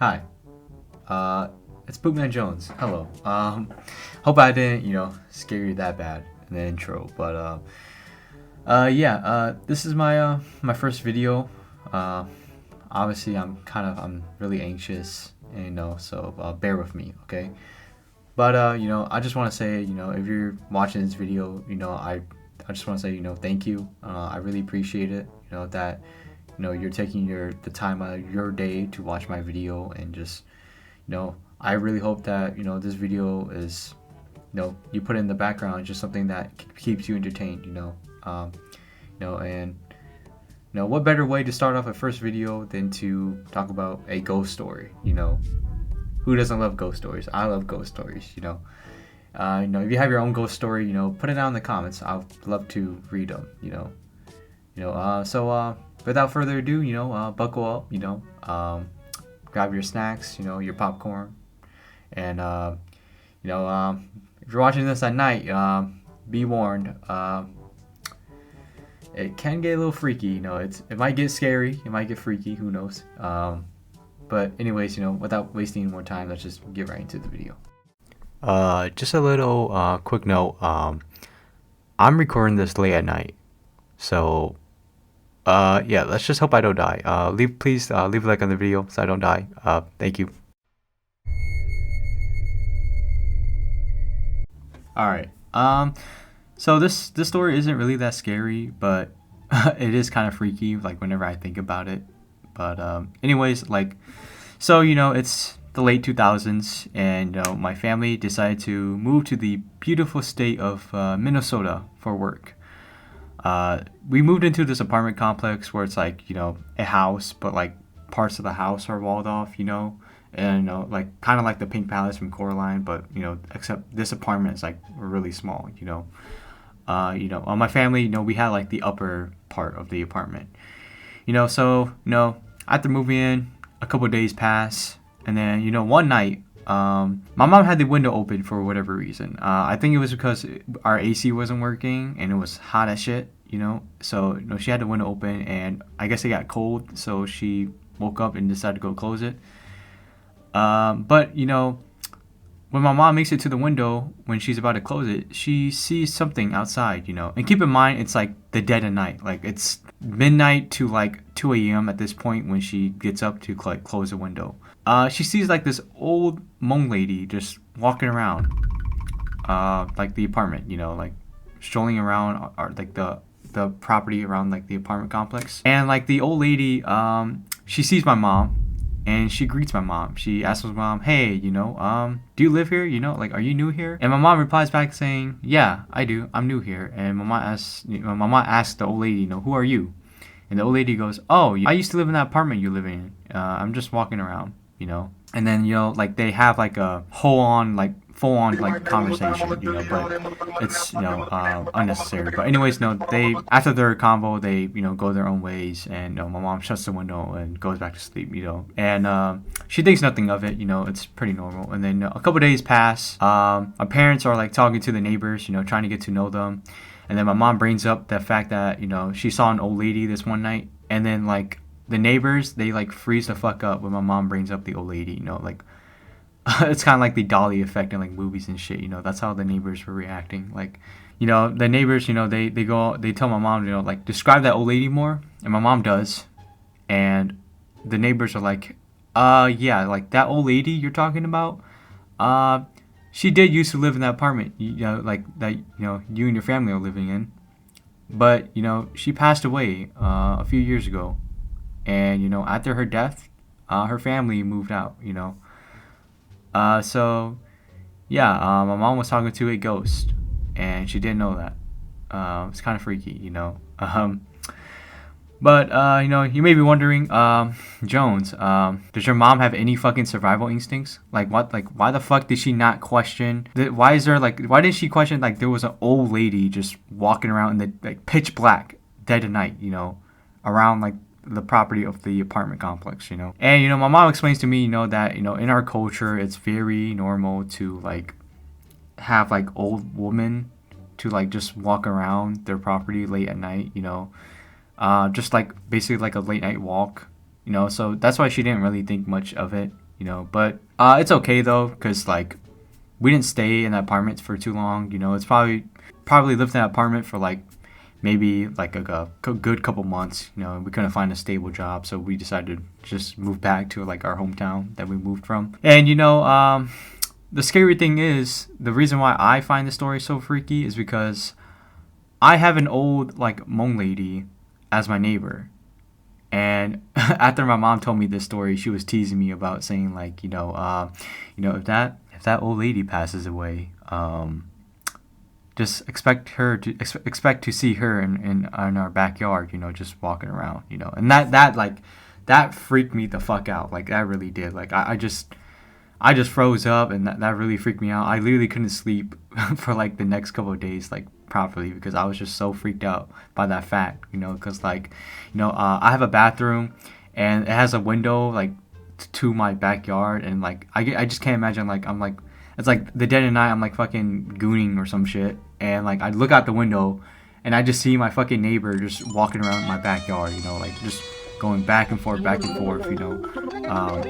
Hi, it's Bootman Jones. Hello. Hope I didn't, scare you that bad in the intro, but yeah. This is my first video. Uh, Obviously, I'm really anxious, and so bear with me, okay? But I just want to say, if you're watching this video, I just want to say, thank you. I really appreciate it. That you're taking the time out of your day to watch my video and just I really hope that this video is you put it in the background, just something that keeps you entertained. And what better way to start off a first video than to talk about a ghost story? Who doesn't love ghost stories? I love ghost stories. If you have your own ghost story, put it down in the comments. I'd love to read them. Without further ado, buckle up. Grab your snacks, your popcorn, and if you're watching this at night, be warned. It can get a little freaky. It might get scary. It might get freaky. Who knows? But anyways, without wasting more time, let's just get right into the video. Just a little quick note. I'm recording this late at night, so yeah. Let's just hope I don't die. Please leave a like on the video so I don't die. Thank you. All right. So this story isn't really that scary, but it is kind of freaky. Like whenever I think about it. But anyways, it's the late 2000s, and my family decided to move to the beautiful state of Minnesota for work. We moved into this apartment complex where it's like a house, but like parts of the house are walled off. And like kind of like the Pink Palace from Coraline, but except this apartment is like really small. On my family, we had like the upper part of the apartment. After moving in, a couple of days pass, and then one night, my mom had the window open for whatever reason. I think it was because our AC wasn't working and it was hot as shit. So she had the window open, and I guess it got cold, so she woke up and decided to go close it. But when my mom makes it to the window, when she's about to close it, she sees something outside. And keep in mind, it's like the dead of night. Like it's midnight to like 2 a.m. at this point when she gets up to like close the window. She sees like this old Hmong lady just walking around, like the apartment. Like strolling around, or like the property around like the apartment complex. And like the old lady, she sees my mom. And she greets my mom. She asks my mom, "Hey, do you live here? Like, are you new here?" And my mom replies back saying, "Yeah, I do. I'm new here." And my mom asks the old lady, "Who are you?" And the old lady goes, "Oh, I used to live in that apartment you're living in. I'm just walking around, And then like they have like a full on like conversation, but it's unnecessary. But anyways, they after their convo, they go their own ways, and my mom shuts the window and goes back to sleep, and she thinks nothing of it, it's pretty normal. And then a couple days pass. My parents are like talking to the neighbors, trying to get to know them, and then my mom brings up the fact that she saw an old lady this one night, and then like the neighbors, they like freeze the fuck up when my mom brings up the old lady, like it's kind of like the Dolly effect in like movies and shit. That's how the neighbors were reacting. Like, the neighbors, they tell my mom, like describe that old lady more, and my mom does, and the neighbors are like, yeah, like that old lady you're talking about, she did used to live in that apartment, like that, you and your family are living in, but she passed away a few years ago, and after her death, her family moved out, so yeah, my mom was talking to a ghost, and she didn't know that. It's kind of freaky. But you may be wondering, Jones, does your mom have any fucking survival instincts? Like what? Like why the fuck did she not question? Why didn't she question like there was an old lady just walking around in the like pitch black, dead of night, around like the property of the apartment complex, And my mom explains to me, that in our culture it's very normal to like have like old women to like just walk around their property late at night, just like basically like a late night walk, so that's why she didn't really think much of it. you know. But it's okay though, cause like we didn't stay in that apartment for too long, you know. It's probably lived in that apartment for like maybe like a good couple months, you know. We couldn't find a stable job, so we decided to just move back to like our hometown that we moved from. And you know, the scary thing is, the reason why I find the story so freaky is because I have an old like Hmong lady as my neighbor. And after my mom told me this story, she was teasing me about saying like, if that old lady passes away, just expect to see her in our backyard, you know, just walking around, you know. And that freaked me the fuck out. Like that really did. Like I just froze up, and that really freaked me out. I literally couldn't sleep for like the next couple of days, like properly, because I was just so freaked out by that fact, you know. Because like, I have a bathroom, and it has a window like to my backyard, and like I just can't imagine like I'm like it's like the dead of night. I'm like fucking gooning or some shit, and like I look out the window, and I just see my fucking neighbor just walking around my backyard, you know, like just going back and forth, you know. Um,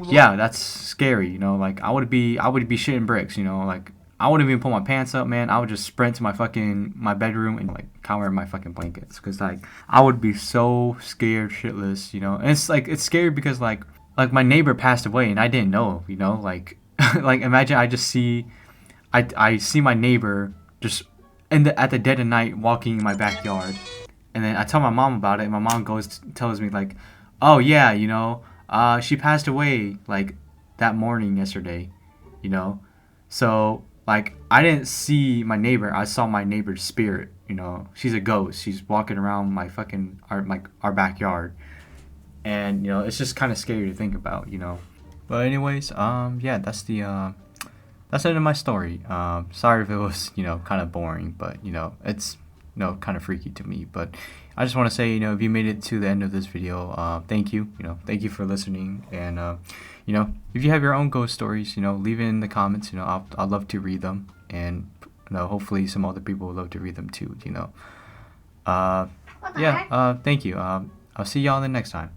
yeah, that's scary, you know. Like I would be shitting bricks, you know. Like I wouldn't even pull my pants up, man. I would just sprint to my bedroom and like cover in my fucking blankets, cause like I would be so scared shitless, you know. And it's scary because like my neighbor passed away and I didn't know, you know. Like like imagine I see my neighbor just at the dead of night walking in my backyard, and then I tell my mom about it, and my mom tells me like, oh yeah, you know, she passed away like that morning yesterday, you know. So like I didn't see my neighbor, I saw my neighbor's spirit, you know. She's a ghost. She's walking around our backyard, and you know it's just kind of scary to think about, you know. But anyways, yeah, that's the end of my story. Sorry if it was, you know, kind of boring, but you know, it's, you know, kind of freaky to me. But I just want to say, you know, if you made it to the end of this video, thank you. You know, thank you for listening. And you know, if you have your own ghost stories, you know, leave it in the comments. You know, I'd love to read them, and you know, hopefully some other people would love to read them too. You know, yeah. Thank you. I'll see y'all the next time.